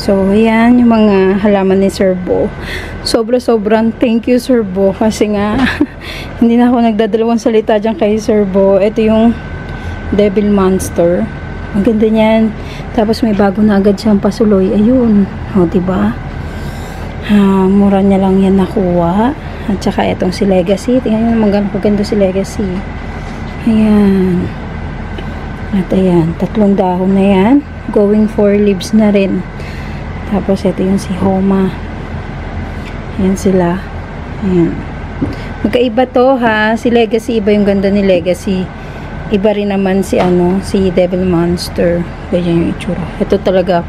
So, ayan yung mga halaman ni Sir Bo. Sobrang thank you, Sir Bo. Kasi nga, hindi na ako nagdadalawang salita dyan kay Sir Bo. Ito yung Devil Monster. Ang ganda niyan. Tapos may bago na agad siyang pasuloy. Ayun. O, diba? Mura niya lang yan nakuha. At saka itong si Legacy. Tingnan nyo naman ganda si Legacy. Ayan. At ayan. 3 dahon na yan. Going 4 leaves na rin. Tapos ito yung si Homa. Ayan sila. Ayan. Magkaiba to ha. Si Legacy, iba yung ganda ni Legacy. Iba rin naman si si Devil Monster. Ganyan yung itsura. Ito talaga,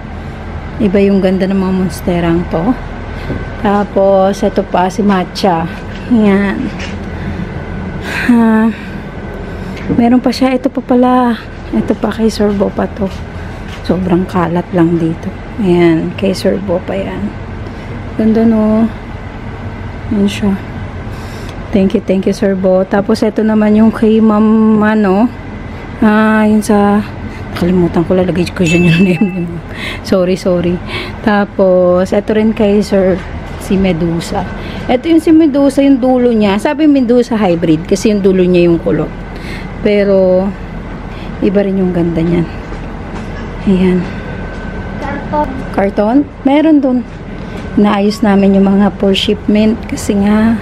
iba yung ganda ng mga monsterang to. Tapos, ito pa si Matcha. Ayan. Meron pa siya. Ito pa pala. Ito pa kay Sir Bo pa to. Sobrang kalat lang dito. Ayan. Kay Sir Bo pa yan. Ganda no. Ayan siya. Thank you Sir Bo. Tapos ito naman yung kay Ma'am yun sa nakalimutan ko, lalagay ko dyan yung name. Sorry. Tapos ito rin kay Sir si Medusa. Ito yung si Medusa, yung dulo niya. Sabi Medusa hybrid kasi yung dulo niya yung kulot. Pero iba rin yung ganda niyan. Ayan. Karton? Meron dun. Naayos namin yung mga for shipment kasi nga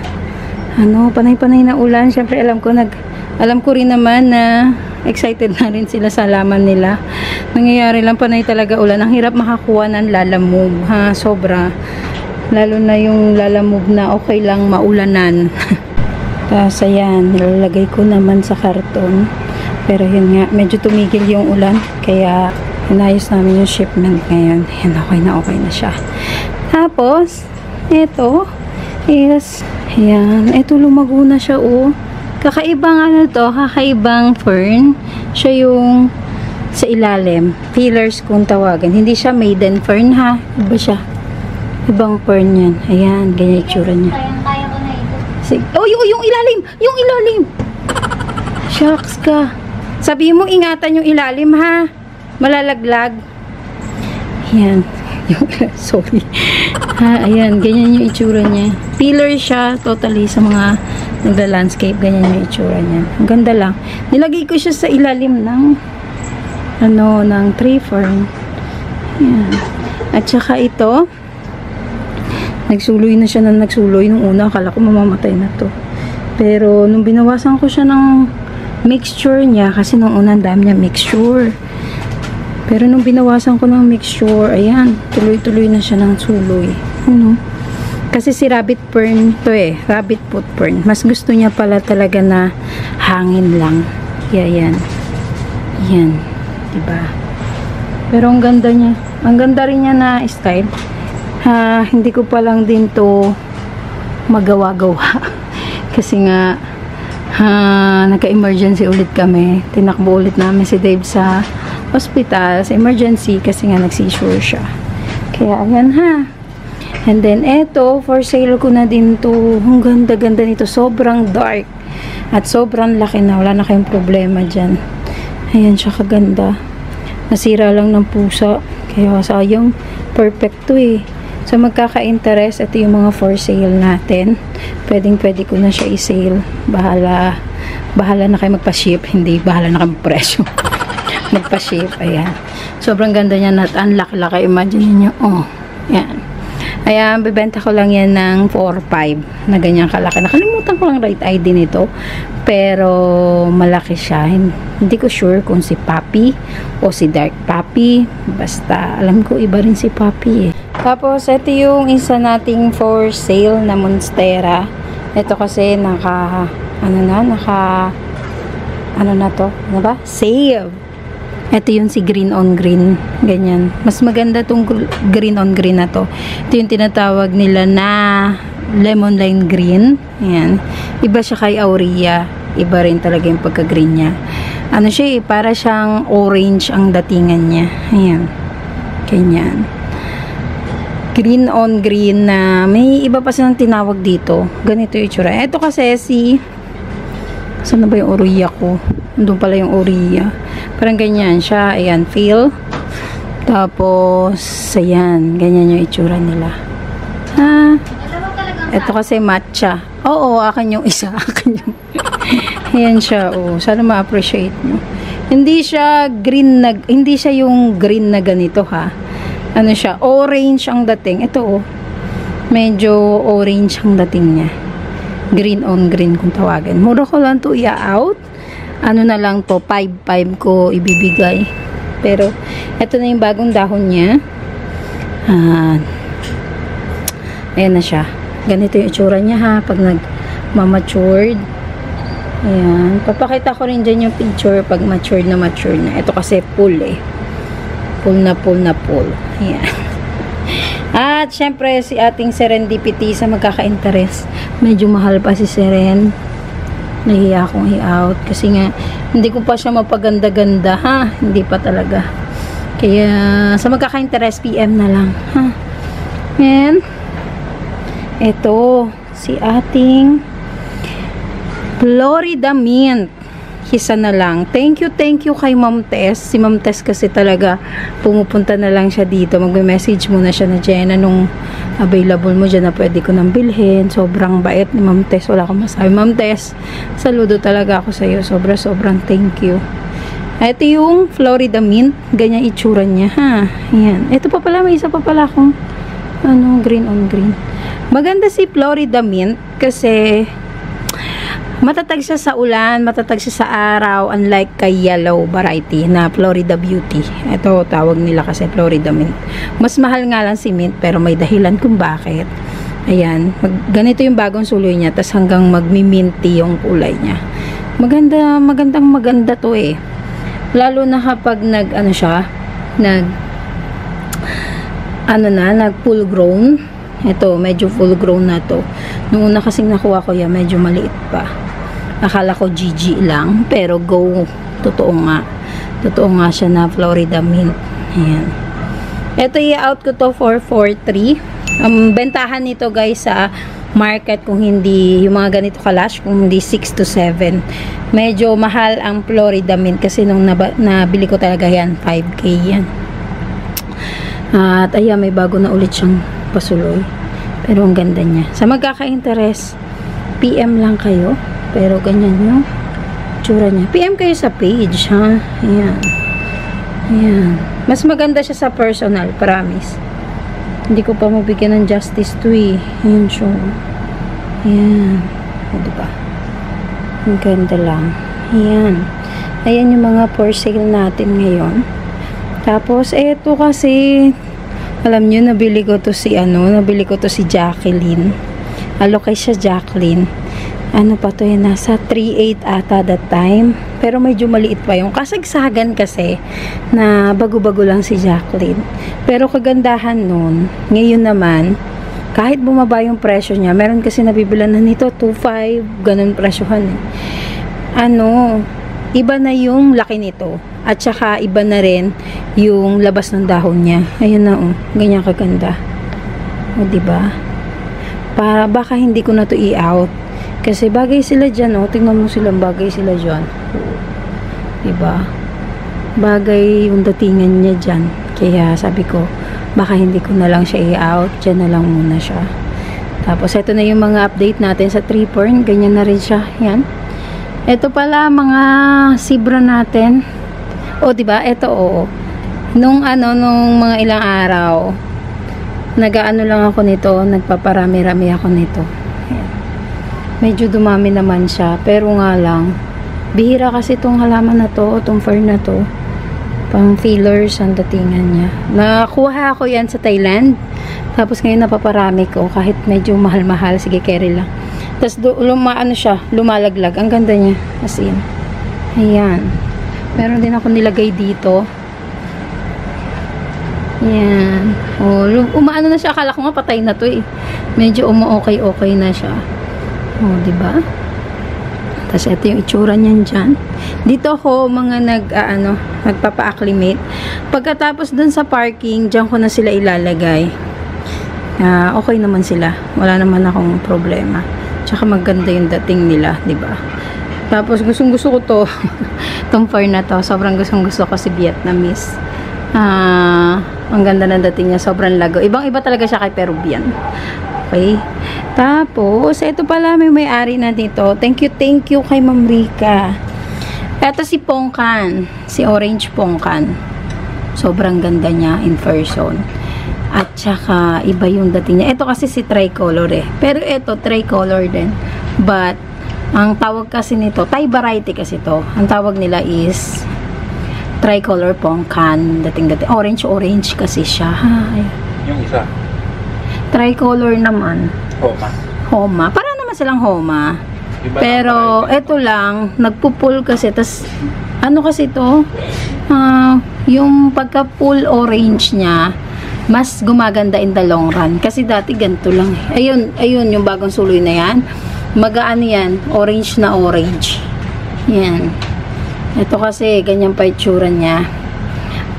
panay-panay na ulan. Syempre alam ko rin naman na excited na rin sila sa laman nila. Nangyayari lang, panay talaga ulan. Ang hirap makakuha ng lalamove, sobra. Lalo na yung lalamove na okay lang maulanan. Tapos ayan, nilalagay ko naman sa karton. Pero yun nga, medyo tumigil yung ulan. Kaya inayos namin yung shipment ngayon. Ayan, okay na siya. Tapos, ito is ayan, ito lumago na siya kakaibang kakaibang fern. Siya yung sa ilalim, pillars kung tawagan. Hindi siya maiden fern ha, iba siya, ibang fern yan. Ayan, ganyan yung tsura niya. Kaya ko na ito. Yung ilalim shucks ka, sabihin mo ingatan yung ilalim ha, malalaglag. Ayan. Sorry. Ayan, ganyan yung itsura niya. Pillar siya, totally sa mga nagla-landscape, ganyan yung itsura niya. Ang ganda lang. Nilagay ko siya sa ilalim ng ng tree fern. Ayan. At saka ito, nagsuloy na siya na nagsuloy nung una. Akala ko mamamatay na to. Pero nung binawasan ko siya ng mixture niya, kasi nung una dami niya mixture. Pero nung binawasan ko ng mixture, ayan, tuloy-tuloy na siya ng suloy. Kasi si rabbit fern to rabbit foot fern. Mas gusto niya pala talaga na hangin lang. Yan. Yan. Diba? Pero ang ganda niya. Ang ganda rin niya na style. Hindi ko pa lang din to magawa-gawa. Kasi nga, nagka-emergency ulit kami. Tinakbo ulit namin si Dave sa hospital, sa emergency, kasi nga nag-seizure siya. Kaya, ayan ha. And then, eto, for sale ko na din to. Ang ganda-ganda nito. Sobrang dark. At sobrang laki na. Wala na kayong problema dyan. Ayan siya kaganda. Nasira lang ng pusa. Kaya sayang. Perfect to So, magkaka-interest. Ito yung mga for sale natin. Pwedeng-pwede ko na siya i-sale. Bahala na kayo magpa-ship. Hindi, bahala na kayo magpresyo. Magpa-ship. Ayan. Sobrang ganda niya at ang laki-laki. Imagine niyo. Ayan. Ayan, bibenta ko lang yan ng 4-5 na ganyang kalaki. Nakalimutan ko lang right ID nito. Pero malaki siya. Hindi ko sure kung si Papi o si Dark Papi. Basta alam ko iba rin si Papi Tapos ito yung isa nating for sale na monstera. Ito kasi save. Ito yung si green on green. Ganyan. Mas maganda tong green on green na to. Ito yung tinatawag nila na lemon lime green. Ayan. Iba siya kay Aurea. Iba rin talaga yung pagka-green niya. Para siyang orange ang datingan niya. Ayan. Ganyan. Green on green na may iba pa silang tinawag dito. Ganito yung itsura. Ito kasi saan na ba yung Aurea ko? Doon pala yung Aurea. Parang ganyan siya. Ayan, feel. Tapos, ayan, ganyan yung itsura nila. Ha? Ito kasi matcha. Oo, akin yung isa. Akin yung... Ayan siya, oh. Sana ma-appreciate nyo. Hindi siya green na... Hindi siya yung green na ganito, ha. Ano siya? Orange ang dating. Ito, oh. Medyo orange ang dating niya. Green on green kung tawagin. Mura ko lang to i-out. Ano na lang to, 5.5 ko ibibigay. Pero, ito na yung bagong dahon niya. Ayan na siya. Ganito yung itsura niya, ha. Pag nag-matured. Ayan. Papakita ko rin dyan yung picture pag matured na. Ito kasi full, eh. Full na. Ayan. At, syempre, si ating serendipity sa magkaka-interest. Medyo mahal pa si Seren. Nahiya akong i-out. Kasi nga, hindi ko pa siya mapaganda-ganda, ha? Hindi pa talaga. Kaya, sa magkaka-interest, PM na lang, ha? And, ito, si ating Florida Mint. Isa na lang. Thank you kay Ma'am Tess. Si Ma'am Tess kasi talaga pumupunta na lang siya dito. Magme-message muna siya na Jenna nung available mo dyan na pwede ko nang bilhin. Sobrang bait ni Ma'am Tess. Wala akong masabi. Ma'am Tess, saludo talaga ako sa iyo. Sobrang thank you. Ito yung Florida Mint. Ganyan itsura niya, ha? Ayan. Ito pa pala, may isa pa pala akong green on green. Maganda si Florida Mint kasi matatag siya sa ulan, matatag siya sa araw, unlike kay yellow variety na Florida Beauty. Ito, tawag nila kasi Florida Mint. Mas mahal nga lang si Mint, pero may dahilan kung bakit. Ayan, ganito yung bagong suloy niya, tas hanggang magmi-minty yung kulay niya. Maganda to eh. Lalo na kapag nag full grown. Ito, medyo full grown na to. Nung una kasing nakuha ko yan, medyo maliit pa. Akala ko GG lang, pero go. Totoo nga siya na Florida Mint. Ayan. Ito, i-out ko to for 4.3. Ang bentahan nito guys sa market, kung hindi yung mga ganito kalash, kung hindi 6 to 7. Medyo mahal ang Florida Mint kasi nung nabili ko talaga yan, 5K yan. At ayan, may bago na ulit siyang pasuloy. Pero ang ganda niya. Sa magkaka-interest, PM lang kayo. Pero ganyan yung tsura niya. PM kayo sa page, ha? Ayan. Ayan. Mas maganda siya sa personal, promise. Hindi ko pa mabigyan ng justice to eh. Ayan siya. Ayan. O, diba? Ang ganda lang. Ayan. Ayan yung mga for sale natin ngayon. Tapos, eto kasi, alam nyo, nabili ko to si Jacqueline. Alokay siya Jacqueline. Ano pa to yun? Nasa 3.8 ata that time. Pero medyo maliit pa yung kasagsagan kasi na bago-bago lang si Jacqueline. Pero kagandahan nun, ngayon naman, kahit bumaba yung presyo niya, meron kasi nabibilan na nito, 2.5, ganun presyohan. Iba na yung laki nito. At saka iba na rin yung labas ng dahon niya. Ayun na, oh. Ganyan kaganda. O, diba? Para baka hindi ko na to i-out. Kasi bagay sila dyan, oh. Tingnan mo silang bagay sila dyan. Diba? Bagay yung datingan niya dyan. Kaya sabi ko, baka hindi ko na lang siya i-out. Dyan na lang muna siya. Tapos, ito na yung mga update natin sa 3-porn. Ganyan na rin siya. Yan. Ito pala, mga sibra natin. O, diba? Ito, oo. Nung mga ilang araw, nag-ano lang ako nito, nagpaparami-rami ako nito. Ayan. Medyo dumami naman siya, pero nga lang, bihira kasi itong halaman na to, itong fern na to. Pang fillers ang datingan niya. Nakuha ako yan sa Thailand. Tapos ngayon napaparami ko, kahit medyo mahal-mahal, sige, carry lang. Tapos lumalaglag. Ang ganda niya, as in. Ayan. Meron din ako nilagay dito. Yan. O, umaano na siya. Akala ko nga patay na to eh. Medyo okay na siya. O, diba? Tapos ito yung itsura niyan dyan. Dito ako mga nagpapa-acclimate. Pagkatapos dun sa parking, dyan ko na sila ilalagay. Okay naman sila. Wala naman akong problema. Tsaka maganda yung dating nila, diba? Tapos gustong-gusto ko to. Itong fur na to. Sobrang gustong-gusto ko si Vietnamese. Ang ganda ng dating niya. Sobrang lago. Ibang-iba talaga siya kay Peruvian. Okay. Tapos, ito pala may-ari na dito. Thank you kay Ma'am Rica. Ito si Pongkan. Si Orange Pongkan. Sobrang ganda niya in person. At saka, iba yung dating niya. Ito kasi si tricolor eh. Pero ito, tricolor din. But, ang tawag kasi nito, Thai variety kasi to. Ang tawag nila is tricolor Pongkan. Dating. Orange kasi siya. Ay. Yung isa? Tricolor naman. Homa. Para naman silang Homa. Iba pero, ito lang, nagpupul kasi. Tas, ano kasi to? Yung pagka-full orange niya, mas gumaganda in the long run. Kasi dati ganito lang. Ayun yung bagong suloy na yan. Magaan yan. Orange na orange. Yan. Ito kasi, ganyan pa itsura niya.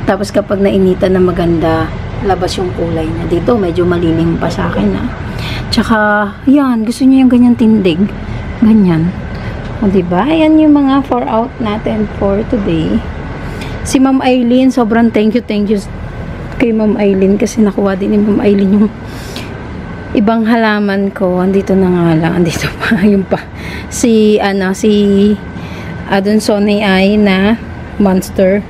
Tapos kapag nainitan na maganda, labas yung kulay niya. Dito, medyo malilim pa sa akin Tsaka, yan. Gusto niya yung ganyan tindig. Ganyan. O, diba? Ayan yung mga for out natin for today. Si Ma'am Aileen, sobrang thank you kay Ma'am Aileen kasi nakuha din ni Ma'am Aileen yung ibang halaman ko. Andito na nga lang. Andito pa. Yung pa. Si Adunsone ay na monster.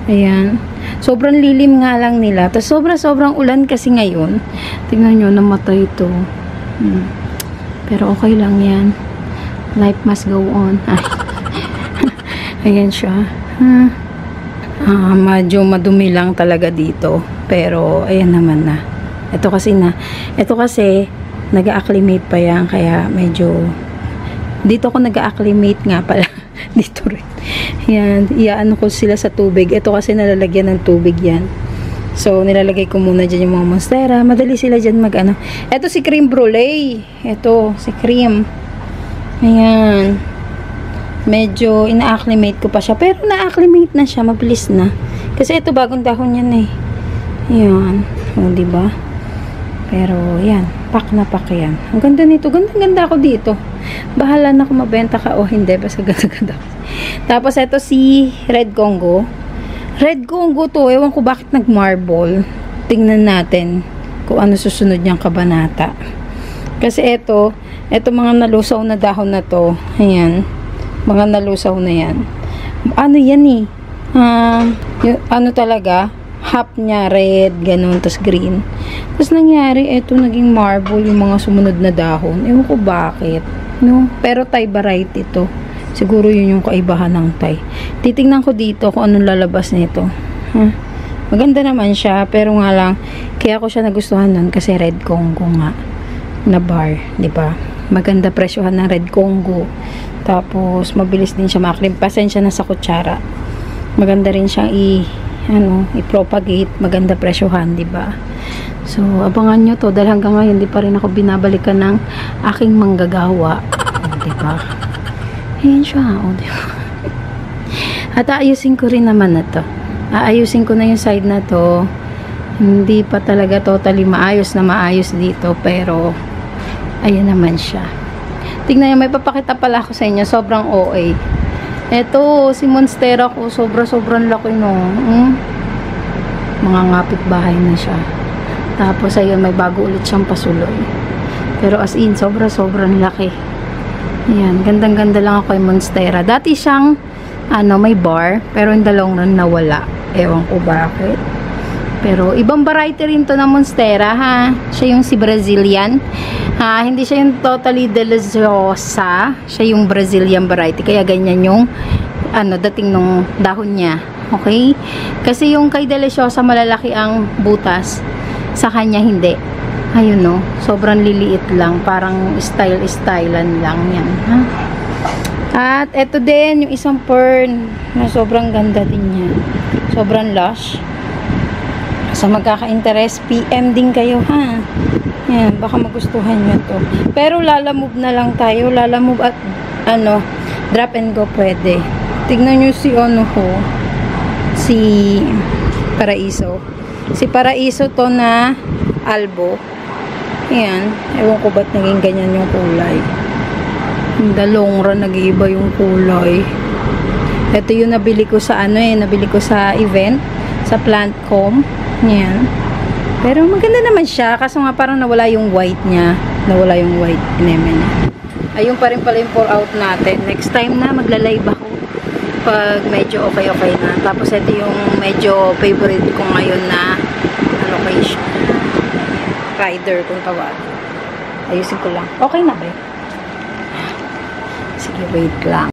Ayan. Sobrang lilim nga lang nila. Tapos sobrang ulan kasi ngayon. Tingnan nyo, namatay ito. Pero okay lang yan. Life must go on. Ayan siya. Medyo madumi lang talaga dito. Pero, ayan naman na. Ito kasi, nag-acclimate pa yan. Kaya, medyo, dito ako nag-acclimate nga pala. Dito rin. Yan, iyaano ko sila sa tubig. Ito kasi nalalagyan ng tubig yan. So, nilalagay ko muna dyan yung mga monstera. Madali sila dyan mag-ano. Ito si cream brulee. Ito, si cream. Ayan. Medyo ina-acclimate ko pa siya. Pero na-acclimate na siya. Mabilis na. Kasi ito bagong dahon yan eh. Ayan. O, diba? Pero, yan. Pak na pak yan. Ang ganda nito. Ganda ako dito. Bahala na kung mabenta ka o hindi. Basta ganda-ganda. Tapos, ito si Red Congo. Red Congo to. Ewan ko bakit nag-marble. Tingnan natin kung ano susunod niyang kabanata. Kasi ito mga nalusaw na dahon na to. Ayan. Mga nalusaw na yan. Ano yan eh? Ano talaga? Half niya red, ganun, tas green. Tapos nangyari, ito naging marble yung mga sumunod na dahon. Ewan ko bakit. No? Pero Thai variety ito. Siguro yun yung kaibahan ng Thai. Titingnan ko dito kung anong lalabas nito. Maganda naman siya, pero nga lang, kaya ko siya nagustuhan nun kasi Red Congo nga na bar, di ba? Maganda presyohan ng Red Congo. Tapos, mabilis din siya maklim. Pasensya na sa kutsara. Maganda rin siyang i-propagate. Maganda presyohan, di ba? So, abangan nyo to. Dahil hanggang ngayon, di pa rin ako binabalikan ng aking manggagawa. Di ba? Ayan siya. Di ba? At aayusin ko rin naman na to. Aayusin ko na yung side na to. Hindi pa talaga totally maayos dito. Pero, ayan naman siya. Tignan nyo, may papakita pala ako sa inyo. Sobrang OA. Ito, si Monstera ko. Sobrang laki no. Mga ngapit bahay na siya. Tapos, ayun, may bago ulit siyang pasuloy. Pero as in, sobrang laki. Ayan, gandang-ganda lang ako kay Monstera. Dati siyang, may bar. Pero in the long run, nawala. Ewan ko bakit. Pero, ibang variety rin to na Monstera, ha? Siya yung si Brazilian. Hindi siya yung totally deliciosa. Siya yung Brazilian variety. Kaya ganyan yung, dating nung dahon niya. Okay? Kasi yung kay deliciosa, malalaki ang butas. Sa kanya, hindi. Ayun, no? Sobrang liliit lang. Parang style-stylean lang yan, ha? At, eto din, yung isang fern na sobrang ganda din niya. Sobrang lush. Sa magkaka-interest, PM din kayo, ha? Yan, baka magustuhan nyo to. Pero lalamove na lang tayo. Lalamove at, drop and go pwede. Tignan nyo si si Paraiso. Si Paraiso to na albo. Ayan. Ewan ko ba't naging ganyan yung kulay. The long run, nag-iiba yung kulay. Ito yung nabili ko sa nabili ko sa event. sa Plantcom. Yan. Pero maganda naman siya. Kaso nga parang nawala yung white niya. Nawala yung white ineme niya. Ayun pa rin pala yung pour out natin. Next time na magla-live ako. Pag medyo okay na. Tapos ito yung medyo favorite ko ngayon na location. Rider kung tawag. Ayusin ko lang. Okay na ba? Sige, wait lang.